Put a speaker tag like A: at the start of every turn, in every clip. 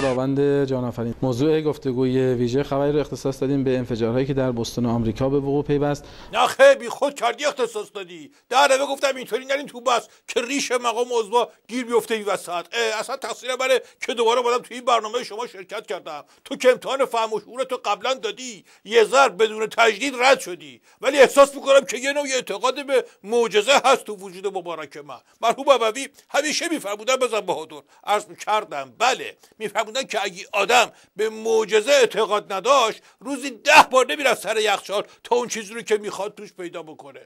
A: خداوند جان آفرین. موضوع گفتگوی ویژه خبری رو اختصاص دادیم به انفجارهایی که در بوستون آمریکا به وقوع پیوست.
B: نه خیلی بی خود کردی اختصاص دادی. در نوه گفتم اینطوری نرین تو بس که ریش مقام عضو گیر بیفته این وسط. اصلا تقصیر منه که دوباره اومدم تو این برنامه شما شرکت کردم. تو که امتحان فهم و شعور تو قبلا دادی، یه ضرب بدون تجدید رد شدی، ولی احساس میکنم که یه نوع اعتقاد به معجزه هست تو وجود مبارک من. مرحوم ابوی همیشه میفرمودن بزن بهادر، عرض کردم بله، میفرمودن که اگه آدم به معجزه اعتقاد نداشت روزی 10 بار نمیرفت سر یخچال تا اون چیزی رو که میخواد توش پیدا بکنه.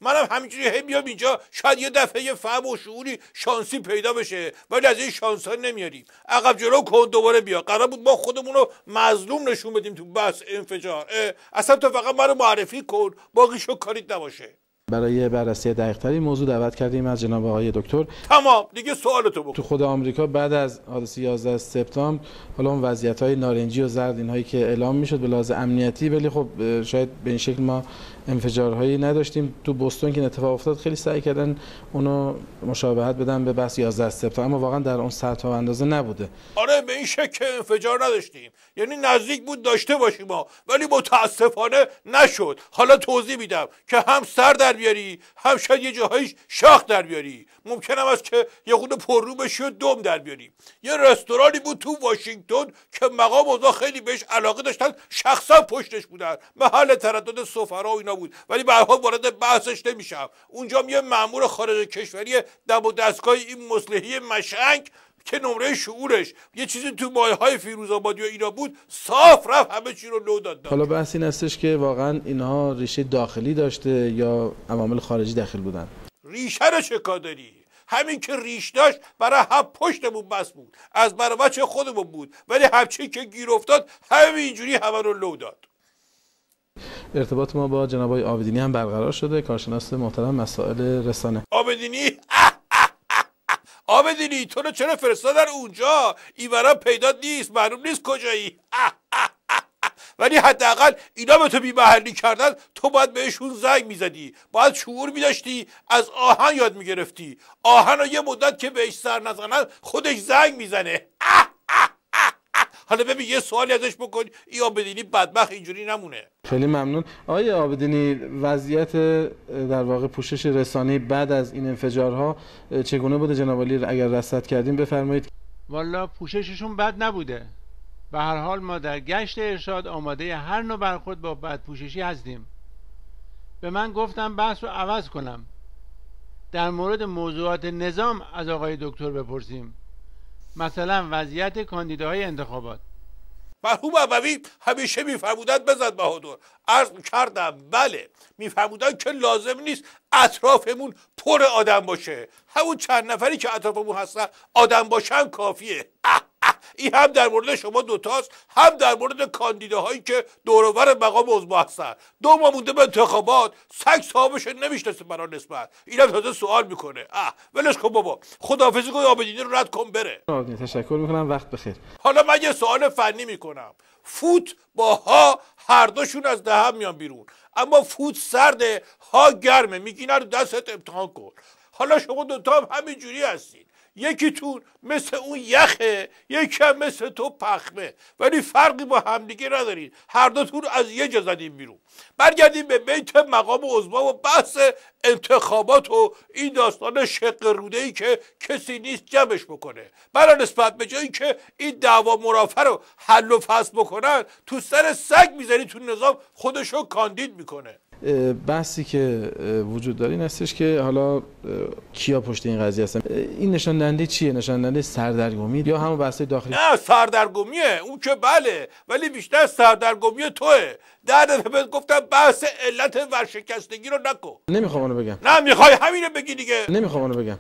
B: منم همینجوری هم میام اینجا، شاید یه دفعه یه فهم و شعوری شانسی پیدا بشه، ولی از این شانس ها نمیاریم. عقب جلو کن دوباره بیا. قرار بود ما خودمون رو مظلوم نشون بدیم تو بحث انفجار. اصلا تو فقط منو معرفی کن، باقیشو کاریت نباشه.
A: برای بررسی دقیق‌تری موضوع دعوت کردیم از جناب آقای دکتر.
B: تمام دیگه سوالتو بکن.
A: تو خود آمریکا بعد از حادثه 11 سپتامبر حالا اون وضعیت‌های نارنجی و زرد اینهایی که اعلام میشد به لحاظ امنیتی، ولی خب شاید به این شکل ما انفجارهایی نداشتیم. تو بوستون که اتفاق افتاد خیلی سعی کردن اونو مشابهت بدن به بحث 11 سپتامبر، اما واقعا در اون سطح و اندازه نبوده.
B: آره به این شکل انفجار نداشتیم، یعنی نزدیک بود داشته باشیم ما، ولی متاسفانه نشد. حالا توضیح میدم که هم سر در بیاری، هم شاید یه جاهایش شاخ در بیاری. ممکن است که یه خود پررو بشی و دم در بیاری. یه رستورانی بود تو واشنگتن که مقام اوضاع خیلی بهش علاقه داشتن، شخصا پشتش بودن، محل تردد سفرا و اینا بود، ولی به هر حال وارد بحثش نمیشم. اونجا یه مأمور خارج کشوری دم و دستگاه این مصلحی مشنگ که نمره شعورش یه چیزی تو مایه‌های فیروزآبادی و اینا بود، صاف رفت همه چی رو لو داد.
A: حالا بحث این هستش که واقعا اینها ریشه داخلی داشته یا عوامل خارجی داخل بودن.
B: ریشه رو چه کار داری؟ همین که ریش داشت برای هم پشتمون بس بود، از برای بچه خودمون بود، ولی همچی که گیر افتاد همینجوری همه رو لو داد.
A: ارتباط ما با جناب آقای عابدینی هم برقرار شده، کارشناس محترم مسائل رسانه.
B: عابدینی عابدینی تو رو چرا فرستادن اونجا؟ این برام پیدا نیست، معلوم نیست کجایی. ولی حداقل اینا به تو بی‌محلی کردن، تو باید بهشون زنگ میزدی، باید شعور میداشتی، از آهن یاد میگرفتی. آهن رو یه مدت که بهش سر نزنن خودش زنگ میزنه. حالا ببین یه سوالی ازش بکن، این عابدینی بدبخت اینجوری نمونه.
A: خیلی ممنون. آقای عابدینی، وضعیت در واقع پوشش رسانه‌ای بعد از این انفجارها چگونه بوده جناب عالی؟ اگر رصد کردیم بفرمایید.
C: والا پوشششون بد نبوده. به هر حال ما در گشت ارشاد آماده هر نوع برخورد با بدپوششی هستیم. به من گفتم بحث رو عوض کنم، در مورد موضوعات نظام از آقای دکتر بپرسیم، مثلا وضعیت کاندیداهای انتخابات.
B: مرحوم ابوی همیشه میفرمودن بزن بهادر، عرض کردم بله، میفرمودن که لازم نیست اطرافمون پر آدم باشه، همون چند نفری که اطرافمون هستن آدم باشن کافیه. این هم در مورد شما دوتاست، هم در مورد کاندیداهایی که دور و بر مقام عضو هستن. 2 ماه مونده به انتخابات، سگ صاحبش نمیشناسه برای نسبت، اینم تازه سوال میکنه. ولش کن بابا، خداحافظی کن، عابدینی رو رد کن بره.
A: تشکر میکنم، وقت بخیر.
B: حالا من یه سوال فنی میکنم. فوت با ها هر دوشون از دهن میان بیرون، اما فوت سرده ها گرمه، میگی نه دستت امتحان کن. حالا شما دوتا هم همینجوری هستین، یکیتون مثل اون یخه، یکی هم مثل تو پخمه، ولی فرقی با همدیگه ندارین، هر دوتون از یه جا زدین بیرون. برگردیم به بیت مقام عضو و بحث انتخابات و این داستان شق روده‌ای که کسی نیست جمعش بکنه. برای نسبت به جایی که این دعوا مرافع رو حل و فصل بکنن، تو سر سگ میزنی تو نظام خودشو کاندید میکنه.
A: بحثی که وجود داره این هستش که حالا کیا پشت این قضیه هستن. این نشان دهنده چیه؟ نشان دهنده سردرگمی یا همون بحث داخلی؟
B: نه سردرگمیه اون که بله، ولی بیشتر سردرگمی توه. در دفعه بهت گفتم بحث علت ورشکستگی رو نکن.
A: نمیخوام اونو بگم.
B: نه میخوای همینو بگی دیگه.
A: نمیخوام اونو بگم.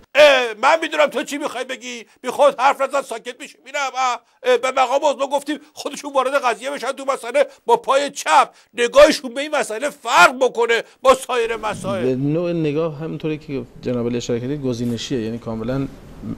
B: من میدونم تو چی میخوای بگی. میخواد حرف نزن ساکت میشه. میرم به مقام عضو گفتیم خودشون وارد قضیه بشن، تو مسئله با پای چپ نگاهشون به این مسئله فرق بکنه با سایر مسائل.
A: نوع نگاه همونطوری که جناب علی اشاره کردید گزینشیه، یعنی کاملا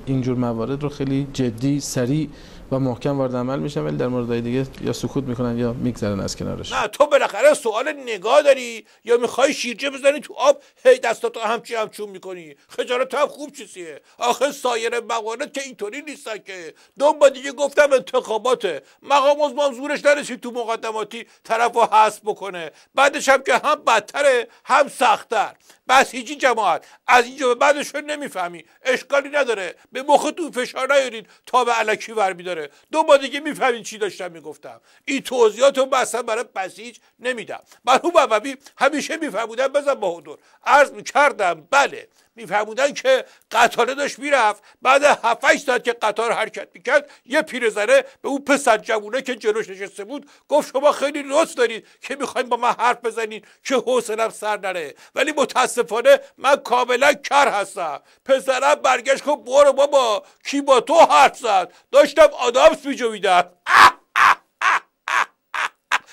A: اینجور موارد رو خیلی جدی، سریع و محکم وارد عمل میشن، ولی در موردهای دیگه یا سکوت میکنن یا میگذرن از کنارش.
B: نه تو بالاخره سوال نگاه داری یا میخوای شیرجه بزنی تو آب هی دستاتو همچون میکنی؟ خجالت هم خوب چیزیه. آخه سایر موارد که اینطوری نیستن که. دو با دیگه گفتم انتخاباته، مقام عظما زورش نرسید تو مقدماتی طرفو حذف بکنه، بعدش هم که هم بدتره هم سخت‌تر. بس هیچی جماعت از اینجا به بعدش نمیفهمی اشکالی نداره، به مختون فشار نیارید تا به الکی برمیداره. دو با دیگه میفهمین چی داشتم میگفتم. این توضیحاتو اصلا برای بسیج نمیدم. مرحوم عوضی همیشه میفهمودن بزن با حضور عرض میکردم بله میفهمودن که قطاره داشت میرفت، بعد 7-8 ساعت که قطار حرکت میکرد یه پیرزنه به اون پسر جوونه که جلوش نشسته بود گفت شما خیلی لطف دارید که میخواین با من حرف بزنین که حوصله‌ام سر نره، ولی متاسفانه من کاملا کر هستم. پسرم برگشت گفت برو بابا کی با تو حرف زد، داشتم آدامس میجویدم.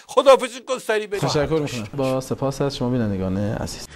B: خداحافظی کن سریع.
A: تشکر میکنم. با سپاس از شما بینندگان عزیز.